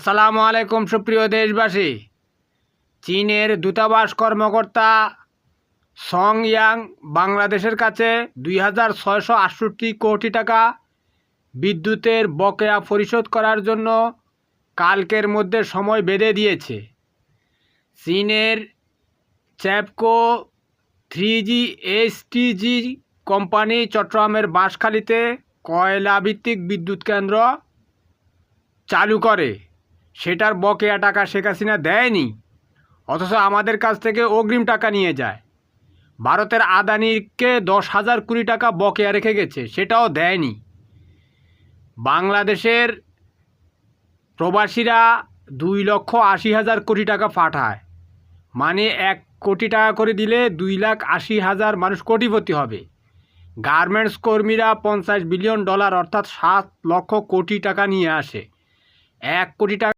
আসসালামু আলাইকুম সুপ্রিয় দেশবাসী। চীনের দূতাবাস কর্মকর্তা সং ইয়াং বাংলাদেশের কাছে ২,৬৬৮ কোটি টাকা বিদ্যুতের বকেয়া পরিশোধ করার জন্য কালকের মধ্যে সময় বেঁধে দিয়েছে। চীনের চ্যাপকো 3G STG কোম্পানি চট্টগ্রামের বাঁশখালীতে কয়লাভিত্তিক বিদ্যুৎ কেন্দ্র চালু করে, সেটার বকেয়া টাকা শেখ হাসিনা দেয়নি, অথচ আমাদের কাছ থেকে অগ্রিম টাকা নিয়ে যায়। ভারতের আদানিকে 10,000 কোটি টাকা বকেয়া রেখে গেছে, সেটাও দেয়নি। বাংলাদেশের প্রবাসীরা 2,80,000 কোটি টাকা পাঠায়, মানে 1 কোটি টাকা করে দিলে 2,80,000 মানুষ কোটিপতি হবে। গার্মেন্টস কর্মীরা $50 বিলিয়ন অর্থাৎ 7 লক্ষ কোটি টাকা নিয়ে আসে। 1 কোটি টাকা